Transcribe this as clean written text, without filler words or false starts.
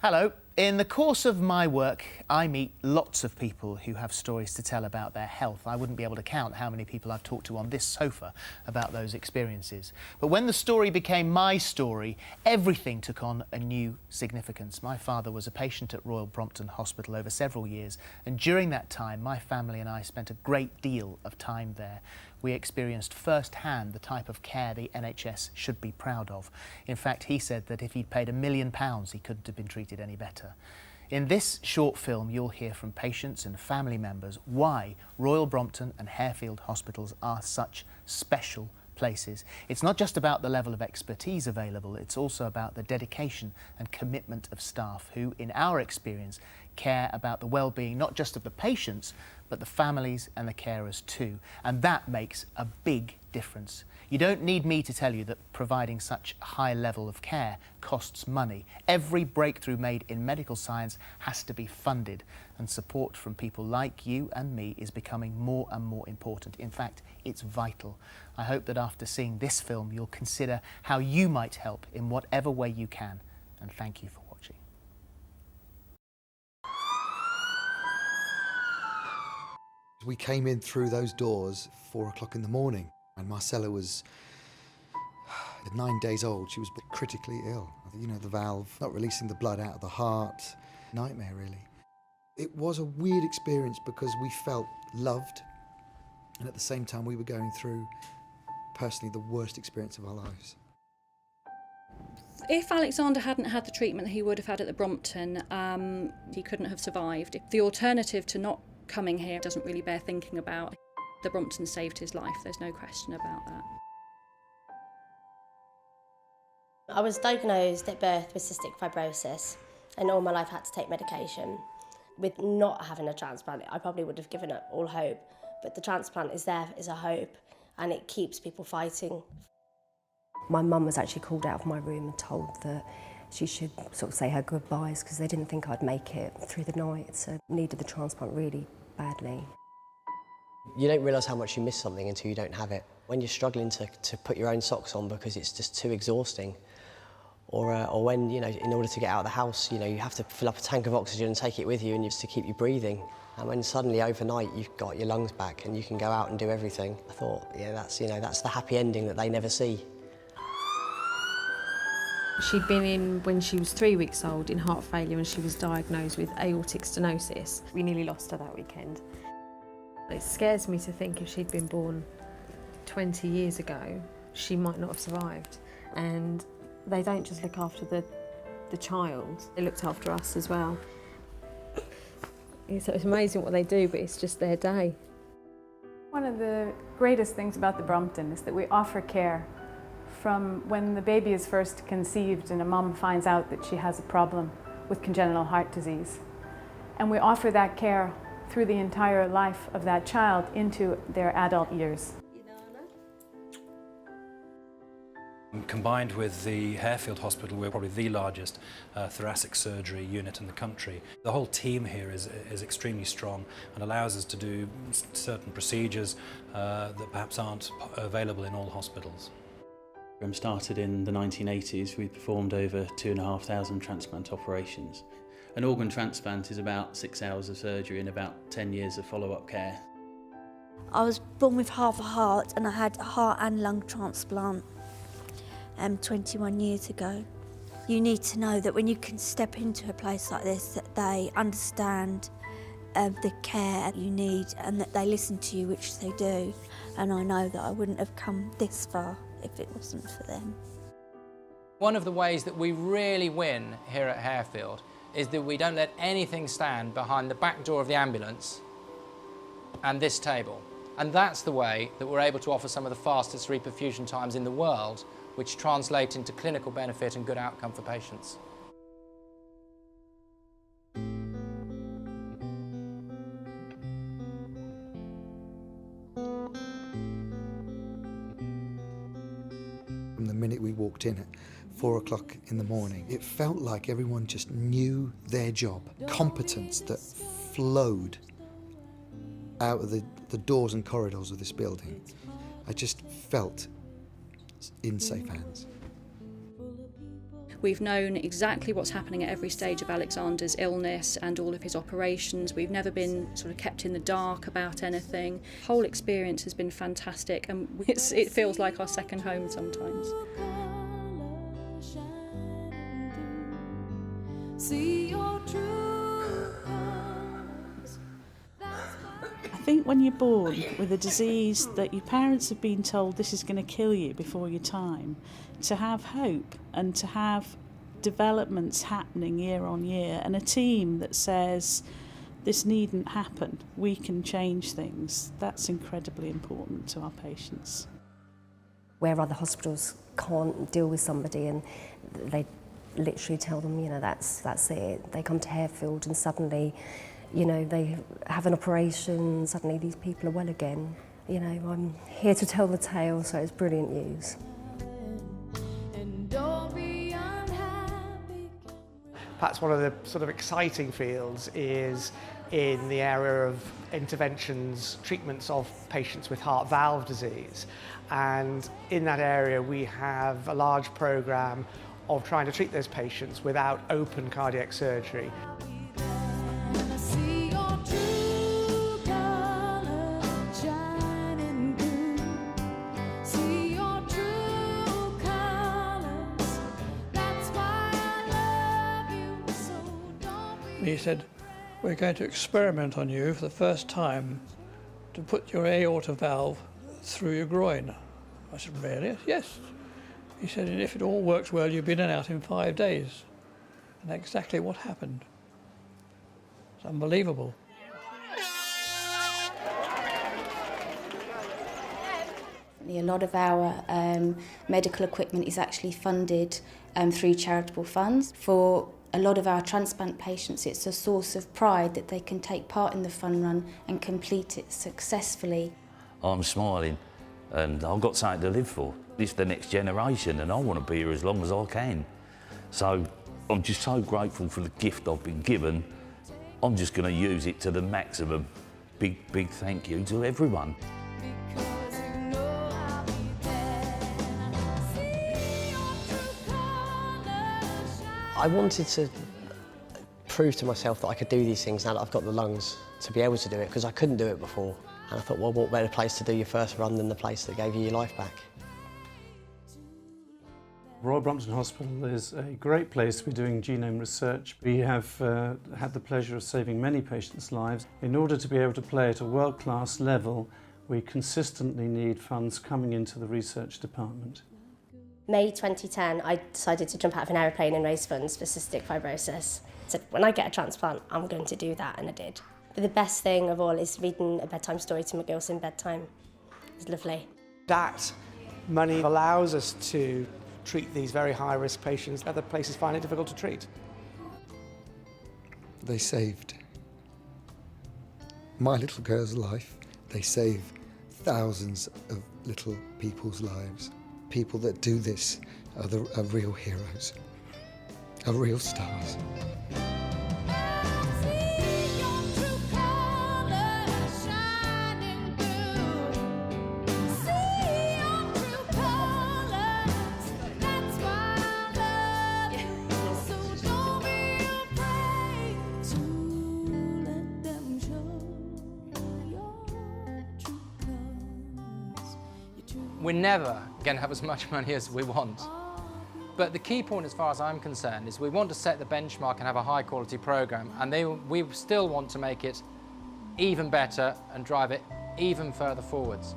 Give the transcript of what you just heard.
Hello. In the course of my work, I meet lots of people who have stories to tell about their health. I wouldn't be able to count how many people I've talked to on this sofa about those experiences. But when the story became my story, everything took on a new significance. My father was a patient at Royal Brompton Hospital over several years, and during that time, my family and I spent a great deal of time there. We experienced firsthand the type of care the NHS should be proud of. In fact, he said that if he'd paid £1 million, he couldn't have been treated any better. In this short film, you'll hear from patients and family members why Royal Brompton and Harefield hospitals are such special places. It's not just about the level of expertise available, it's also about the dedication and commitment of staff who, in our experience, care about the well-being not just of the patients, but the families and the carers too. And that makes a big difference. You don't need me to tell you that providing such a high level of care costs money. Every breakthrough made in medical science has to be funded, and support from people like you and me is becoming more and more important. In fact, it's vital. I hope that after seeing this film, you'll consider how you might help in whatever way you can. And thank you for watching. We came in through those doors 4 o'clock in the morning, and Marcella was 9 days old. She was critically ill. You know, the valve not releasing the blood out of the heart. Nightmare, really. It was a weird experience because we felt loved, and at the same time we were going through, personally, the worst experience of our lives. If Alexander hadn't had the treatment that he would have had at the Brompton, he couldn't have survived. The alternative to not coming here doesn't really bear thinking about. The Brompton saved his life, there's no question about that. I was diagnosed at birth with cystic fibrosis, and all my life I had to take medication. With not having a transplant, I probably would have given up all hope, but the transplant is there as a hope, and it keeps people fighting. My mum was actually called out of my room and told that she should sort of say her goodbyes because they didn't think I'd make it through the night, so I needed the transplant really badly. You don't realise how much you miss something until you don't have it. When you're struggling to put your own socks on because it's just too exhausting, or when, you know, in order to get out of the house, you know, you have to fill up a tank of oxygen and take it with you and just to keep you breathing. And when suddenly overnight you've got your lungs back and you can go out and do everything, I thought, yeah, that's, you know, that's the happy ending that they never see. She'd been in when she was 3 weeks old in heart failure and she was diagnosed with aortic stenosis. We nearly lost her that weekend. It scares me to think if she'd been born 20 years ago, she might not have survived. And they don't just look after the child, they looked after us as well. So it's amazing what they do, but it's just their day. One of the greatest things about the Brompton is that we offer care from when the baby is first conceived and a mum finds out that she has a problem with congenital heart disease. And we offer that care through the entire life of that child into their adult years. Combined with the Harefield Hospital, we're probably the largest thoracic surgery unit in the country. The whole team here is extremely strong and allows us to do certain procedures that perhaps aren't available in all hospitals. Started in the 1980s, we performed over 2,500 transplant operations. An organ transplant is about 6 hours of surgery and about 10 years of follow-up care. I was born with half a heart and I had a heart and lung transplant 21 years ago. You need to know that when you can step into a place like this, that they understand the care you need and that they listen to you, which they do. And I know that I wouldn't have come this far if it wasn't for them. One of the ways that we really win here at Harefield is that we don't let anything stand behind the back door of the ambulance and this table. And that's the way that we're able to offer some of the fastest reperfusion times in the world, which translate into clinical benefit and good outcome for patients. From the minute we walked in at 4 o'clock in the morning, it felt like everyone just knew their job. Competence that flowed out of the doors and corridors of this building. I just felt in safe hands. We've known exactly what's happening at every stage of Alexander's illness and all of his operations. We've never been sort of kept in the dark about anything. The whole experience has been fantastic, and it feels like our second home sometimes. I think when you're born with a disease that your parents have been told this is going to kill you before your time, to have hope and to have developments happening year on year and a team that says this needn't happen, we can change things, that's incredibly important to our patients. Where other hospitals can't deal with somebody and they literally tell them, you know, that's it. They come to Harefield and suddenly, you know, they have an operation, suddenly these people are well again. You know, I'm here to tell the tale, so it's brilliant news. Perhaps one of the sort of exciting fields is in the area of interventions, treatments of patients with heart valve disease. And in that area we have a large programme of trying to treat those patients without open cardiac surgery. He said, we're going to experiment on you for the first time to put your aorta valve through your groin. I said, really? Yes. He said, and if it all works well, you'll be in and out in 5 days. And that's exactly what happened. It's unbelievable. A lot of our medical equipment is actually funded through charitable funds. For a lot of our transplant patients, it's a source of pride that they can take part in the fun run and complete it successfully. I'm smiling and I've got something to live for. This is the next generation and I want to be here as long as I can. So I'm just so grateful for the gift I've been given. I'm just going to use it to the maximum. Big thank you to everyone. I wanted to prove to myself that I could do these things now that I've got the lungs to be able to do it, because I couldn't do it before. And I thought, well, what better place to do your first run than the place that gave you your life back? Royal Brompton Hospital is a great place to be doing genome research. We have had the pleasure of saving many patients' lives. In order to be able to play at a world-class level, we consistently need funds coming into the research department. May 2010, I decided to jump out of an aeroplane and raise funds for cystic fibrosis. I said, when I get a transplant, I'm going to do that, and I did. But the best thing of all is reading a bedtime story to my girls in bedtime. It's lovely. That money allows us to treat these very high-risk patients. Other places find it difficult to treat. They saved my little girl's life. They save thousands of little people's lives. People that do this are real heroes, are real stars. We're never going to have as much money as we want. But the key point, as far as I'm concerned, is we want to set the benchmark and have a high-quality programme, and we still want to make it even better and drive it even further forwards.